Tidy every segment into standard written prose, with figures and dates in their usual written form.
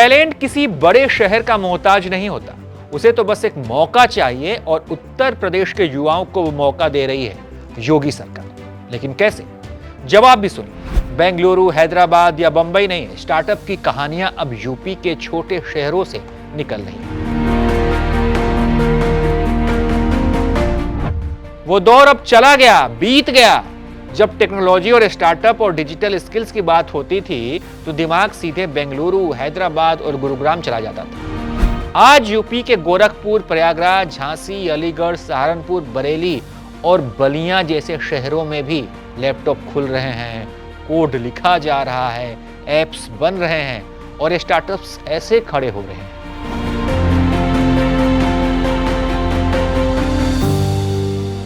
Talent किसी बड़े शहर का मोहताज नहीं होता, उसे तो बस एक मौका चाहिए और उत्तर प्रदेश के युवाओं को वो मौका दे रही है योगी सरकार। लेकिन कैसे? जवाब भी सुनिए। बेंगलुरु, हैदराबाद या बंबई नहीं, स्टार्टअप की कहानियां अब यूपी के छोटे शहरों से निकल रही हैं। वो दौर अब चला गया, बीत गया। जब टेक्नोलॉजी और स्टार्टअप और डिजिटल स्किल्स की बात होती थी तो दिमाग सीधे बेंगलुरु, हैदराबाद और गुरुग्राम चला जाता था। आज यूपी के गोरखपुर, प्रयागराज, झांसी, अलीगढ़, सहारनपुर, बरेली और बलिया जैसे शहरों में भी लैपटॉप खुल रहे हैं, कोड लिखा जा रहा है, ऐप्स बन रहे हैं और स्टार्टअप्स ऐसे खड़े हो रहे हैं।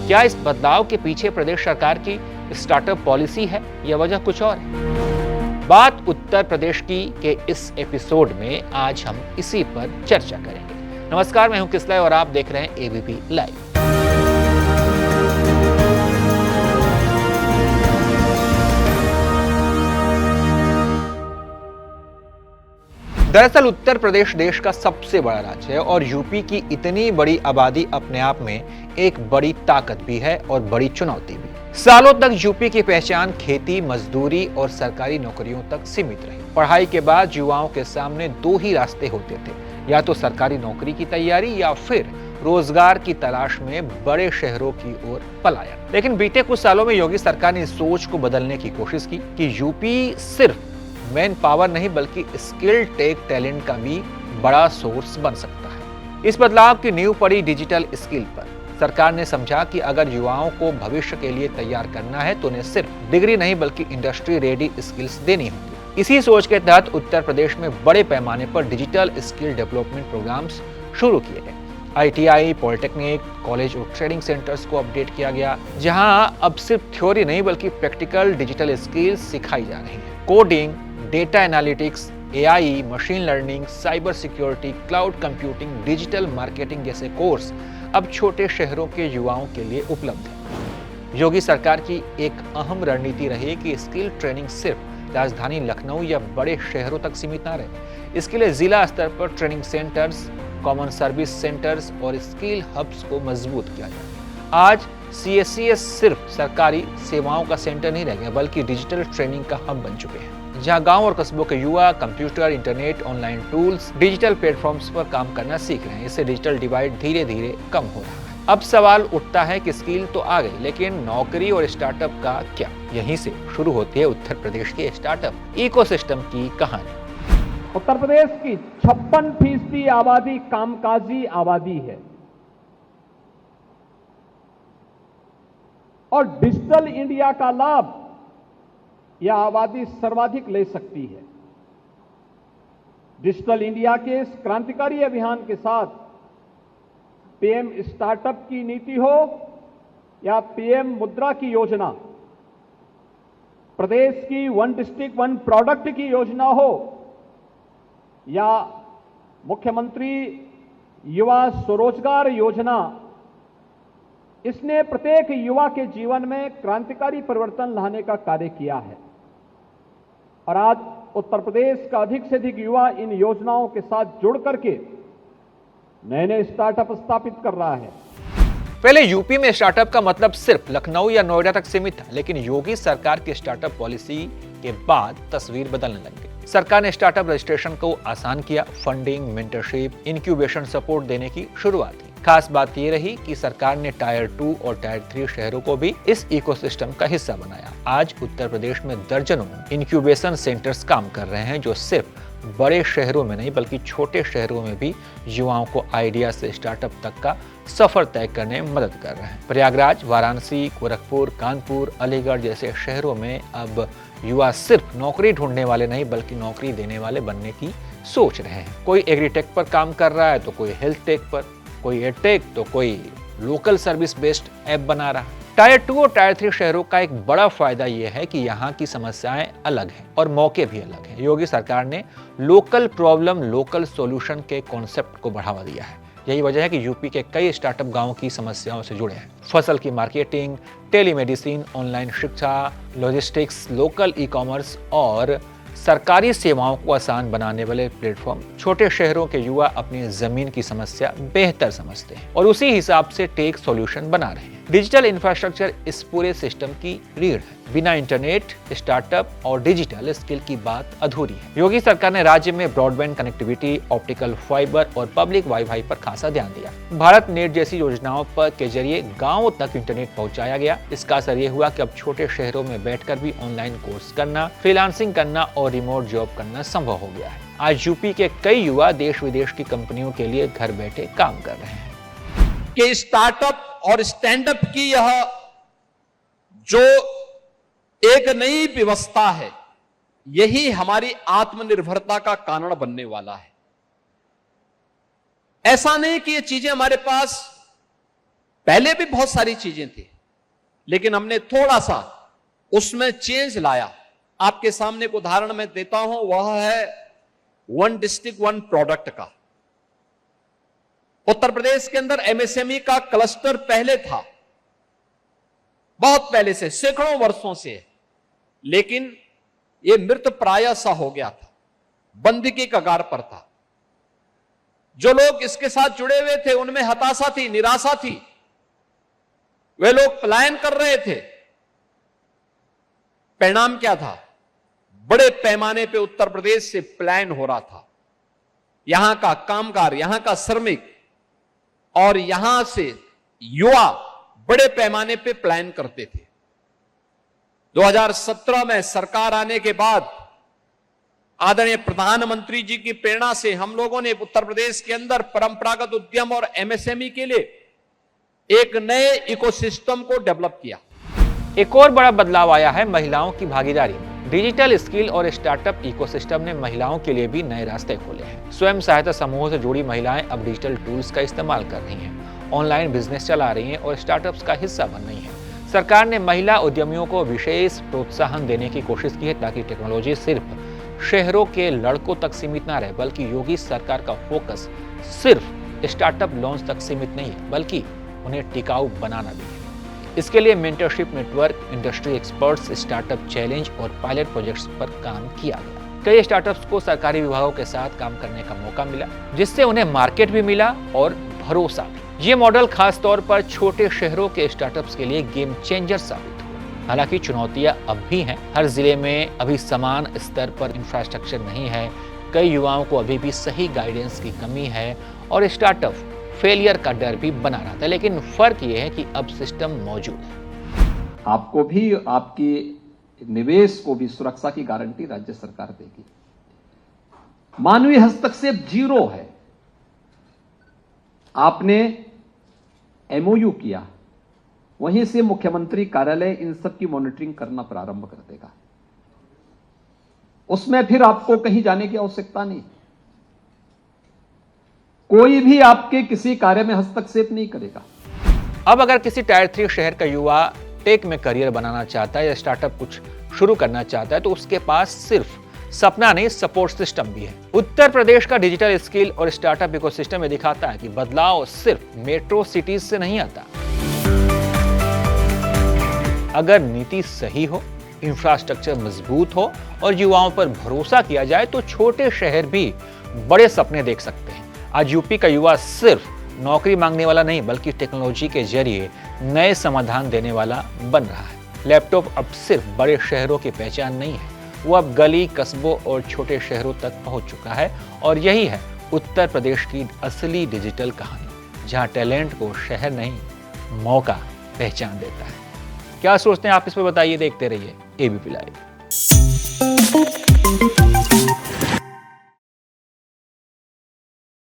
क्या इस बदलाव के पीछे प्रदेश सरकार की स्टार्टअप पॉलिसी है या वजह कुछ और है? बात उत्तर प्रदेश की के इस एपिसोड में आज हम इसी पर चर्चा करेंगे। नमस्कार, मैं हूं किसलय और आप देख रहे हैं एबीपी लाइव। दरअसल उत्तर प्रदेश देश का सबसे बड़ा राज्य है और यूपी की इतनी बड़ी आबादी अपने आप में एक बड़ी ताकत भी है और बड़ी चुनौती भी। सालों तक यूपी की पहचान खेती, मजदूरी और सरकारी नौकरियों तक सीमित रही। पढ़ाई के बाद युवाओं के सामने दो ही रास्ते होते थे, या तो सरकारी नौकरी की तैयारी या फिर रोजगार की तलाश में बड़े शहरों की ओर पलायन। लेकिन बीते कुछ सालों में योगी सरकार ने इस सोच को बदलने की कोशिश की कि यूपी सिर्फ मैन पावर नहीं बल्कि स्किल्ड टेक टैलेंट का भी बड़ा सोर्स बन सकता है। इस बदलाव की नींव पड़ी डिजिटल स्किल पर। सरकार ने समझा कि अगर युवाओं को भविष्य के लिए तैयार करना है तो उन्हें सिर्फ डिग्री नहीं बल्कि इंडस्ट्री रेडी स्किल्स देनी होंगी। इसी सोच के तहत उत्तर प्रदेश में बड़े पैमाने पर डिजिटल स्किल डेवलपमेंट प्रोग्राम्स शुरू किए गए। ITI, पॉलिटेक्निक, कॉलेज और ट्रेनिंग सेंटर्स को अपडेट किया गया, जहां अब सिर्फ थ्योरी नहीं बल्कि प्रैक्टिकल डिजिटल स्किल्स सिखाई जा रही है। Coding, data analytics, AI, machine learning, cyber security, cloud computing, digital marketing जैसे कोर्स अब छोटे शहरों के युवाओं के लिए उपलब्ध है। योगी सरकार की एक अहम रणनीति रही कि स्किल ट्रेनिंग सिर्फ राजधानी लखनऊ या बड़े शहरों तक सीमित न रहे। इसके लिए जिला स्तर पर training centres, common service centres और स्किल हब्स को मजबूत किया जाए। आज CSCS सिर्फ सरकारी सेवाओं का सेंटर नहीं रह गया बल्कि डिजिटल ट्रेनिंग का हब बन चुके हैं, जहां गांव और कस्बों के युवा computer, internet, online tools, digital platforms पर काम करना सीख रहे हैं। इससे डिजिटल डिवाइड धीरे धीरे कम हो रहा है। अब सवाल उठता है कि स्किल तो आ गई, लेकिन नौकरी और स्टार्टअप का क्या? यहीं से शुरू होती है उत्तर प्रदेश के स्टार्टअप इकोसिस्टम की कहानी। उत्तर प्रदेश की 56% आबादी कामकाजी आबादी है और डिजिटल इंडिया का लाभ यह आबादी सर्वाधिक ले सकती है। डिजिटल इंडिया के इस क्रांतिकारी अभियान के साथ PM स्टार्टअप की नीति हो या PM मुद्रा की योजना, प्रदेश की 1 डिस्ट्रिक्ट 1 प्रोडक्ट की योजना हो या मुख्यमंत्री युवा स्वरोजगार योजना, इसने प्रत्येक युवा के जीवन में क्रांतिकारी परिवर्तन लाने का कार्य किया है और आज उत्तर प्रदेश का अधिक से अधिक युवा इन योजनाओं के साथ जुड़ करके नए नए स्टार्टअप स्थापित कर रहा है। पहले यूपी में स्टार्टअप का मतलब सिर्फ लखनऊ या नोएडा तक सीमित था, लेकिन योगी सरकार की स्टार्टअप पॉलिसी के बाद तस्वीर बदलने लग गई। सरकार ने स्टार्टअप रजिस्ट्रेशन को आसान किया, फंडिंग, मेंटरशिप, इंक्यूबेशन सपोर्ट देने की शुरुआत की। खास बात यह रही कि सरकार ने टायर 2 और टायर 3 शहरों को भी इस इकोसिस्टम का हिस्सा बनाया। आज उत्तर प्रदेश में दर्जनों इंक्यूबेशन सेंटर्स काम कर रहे हैं, जो सिर्फ बड़े शहरों में नहीं बल्कि छोटे शहरों में भी युवाओं को आइडिया से स्टार्टअप तक का सफर तय करने में मदद कर रहे हैं। प्रयागराज, वाराणसी, गोरखपुर, कानपुर, अलीगढ़ जैसे शहरों में अब युवा सिर्फ नौकरी ढूंढने वाले नहीं बल्कि नौकरी देने वाले बनने की सोच रहे हैं। कोई एग्रीटेक पर काम कर रहा है तो कोई हेल्थ टेक पर, कोई एडटेक तो कोई लोकल सर्विस बेस्ड ऐप बना रहा है। टायर 2 और टायर 3 शहरों का एक बड़ा फायदा यह है कि यहाँ की समस्याएं अलग हैं और मौके भी अलग हैं। योगी सरकार ने लोकल प्रॉब्लम लोकल सॉल्यूशन के कॉन्सेप्ट को बढ़ावा दिया है। यही वजह है कि यूपी के कई स्टार्टअप गांवों की समस्याओं से जुड़े हैं। फसल की मार्केटिंग, टेलीमेडिसिन, ऑनलाइन शिक्षा, लॉजिस्टिक्स, लोकल ई-कॉमर्स और सरकारी सेवाओं को आसान बनाने वाले प्लेटफॉर्म छोटे शहरों के युवा अपनी जमीन की समस्या बेहतर समझते हैं और उसी हिसाब से टेक सॉल्यूशन बना रहे हैं। डिजिटल इंफ्रास्ट्रक्चर इस पूरे सिस्टम की रीढ़ है। बिना इंटरनेट, स्टार्टअप और डिजिटल स्किल की बात अधूरी है। योगी सरकार ने राज्य में ब्रॉडबैंड कनेक्टिविटी, ऑप्टिकल फाइबर और पब्लिक वाईफाई पर खासा ध्यान दिया। भारत नेट जैसी योजनाओं के जरिए गांवों तक इंटरनेट पहुंचाया गया। इसका असर ये हुआ कि अब छोटे शहरों में बैठकर भी ऑनलाइन कोर्स करना, फ्रीलांसिंग करना और रिमोट जॉब करना संभव हो गया है। आज यूपी के कई युवा देश विदेश की कंपनियों के लिए घर बैठे काम कर रहे हैं। कि स्टार्टअप और स्टैंडअप की यह जो एक नई व्यवस्था है, यही हमारी आत्मनिर्भरता का कारण बनने वाला है। ऐसा नहीं कि ये चीजें हमारे पास पहले भी बहुत सारी चीजें थी, लेकिन हमने थोड़ा सा उसमें चेंज लाया। आपके सामने एक उदाहरण मैं देता हूं, वह है वन डिस्ट्रिक्ट वन प्रोडक्ट का। उत्तर प्रदेश के अंदर एमएसएमई का क्लस्टर पहले था, बहुत पहले से, सैकड़ों वर्षों से, लेकिन यह मृत प्राय सा हो गया था, बंदी की कगार पर था। जो लोग इसके साथ जुड़े हुए थे उनमें हताशा थी, निराशा थी, वे लोग पलायन कर रहे थे। परिणाम क्या था? बड़े पैमाने पे उत्तर प्रदेश से पलायन हो रहा था। यहां का कामगार, यहां का श्रमिक और यहां से युवा बड़े पैमाने पे पलायन करते थे। 2017 में सरकार आने के बाद आदरणीय प्रधानमंत्री जी की प्रेरणा से हम लोगों ने उत्तर प्रदेश के अंदर परंपरागत उद्यम और एमएसएमई के लिए एक नए इकोसिस्टम को डेवलप किया। एक और बड़ा बदलाव आया है महिलाओं की भागीदारी में। डिजिटल स्किल और स्टार्टअप इकोसिस्टम ने महिलाओं के लिए भी नए रास्ते खोले हैं। स्वयं सहायता समूहों से जुड़ी महिलाएं अब डिजिटल टूल्स का इस्तेमाल कर रही हैं, ऑनलाइन बिजनेस चला रही हैं और स्टार्टअप्स का हिस्सा बन रही हैं। सरकार ने महिला उद्यमियों को विशेष प्रोत्साहन देने की कोशिश की है ताकि टेक्नोलॉजी सिर्फ शहरों के लड़कों तक सीमित ना रहे, बल्कि योगी सरकार का फोकस सिर्फ स्टार्टअप लॉन्च तक सीमित नहीं है, बल्कि उन्हें टिकाऊ बनाना भी है। इसके लिए mentorship network, industry experts, startup challenge और पायलट प्रोजेक्ट्स पर काम किया गया। कई स्टार्टअप्स को सरकारी विभागों के साथ काम करने का मौका मिला, जिससे उन्हें मार्केट भी मिला और भरोसा भी। ये मॉडल खास तौर पर छोटे शहरों के स्टार्टअप्स के लिए गेम चेंजर साबित हुआ। हालांकि चुनौतियां अब भी हैं। हर जिले में अभी समान स्तर पर इंफ्रास्ट्रक्चर नहीं है, कई युवाओं को अभी भी सही गाइडेंस की कमी है और स्टार्टअप फेलियर का डर भी बना रहता है। लेकिन फर्क यह है कि अब सिस्टम मौजूद है। आपको भी, आपके निवेश को भी सुरक्षा की गारंटी राज्य सरकार देगी। मानवीय हस्तक्षेप 0 है। आपने एमओयू किया, वहीं से मुख्यमंत्री कार्यालय इन सब की मॉनिटरिंग करना प्रारंभ कर देगा। उसमें फिर आपको कहीं जाने की आवश्यकता नहीं। कोई भी आपके किसी कार्य में हस्तक्षेप नहीं करेगा। अब अगर किसी टायर 3 शहर का युवा टेक में करियर बनाना चाहता है या स्टार्टअप कुछ शुरू करना चाहता है, तो उसके पास सिर्फ सपना नहीं, सपोर्ट सिस्टम भी है। उत्तर प्रदेश का डिजिटल स्किल और स्टार्टअप इकोसिस्टम में दिखाता है कि बदलाव सिर्फ मेट्रो सिटीज से नहीं आता। अगर नीति सही हो, इंफ्रास्ट्रक्चर मजबूत हो और युवाओं पर भरोसा किया जाए, तो छोटे शहर भी बड़े सपने देख सकते हैं। आज यूपी का युवा सिर्फ नौकरी मांगने वाला नहीं, बल्कि टेक्नोलॉजी के जरिए नए समाधान देने वाला बन रहा है। लैपटॉप अब सिर्फ बड़े शहरों की पहचान नहीं है, वो अब गली, कस्बों और छोटे शहरों तक पहुंच चुका है। और यही है उत्तर प्रदेश की असली डिजिटल कहानी, जहां टैलेंट को शहर नहीं, मौका पहचान देता है। क्या सोचते हैं आप इस पर बताइए। देखते रहिए एबीपी लाइव।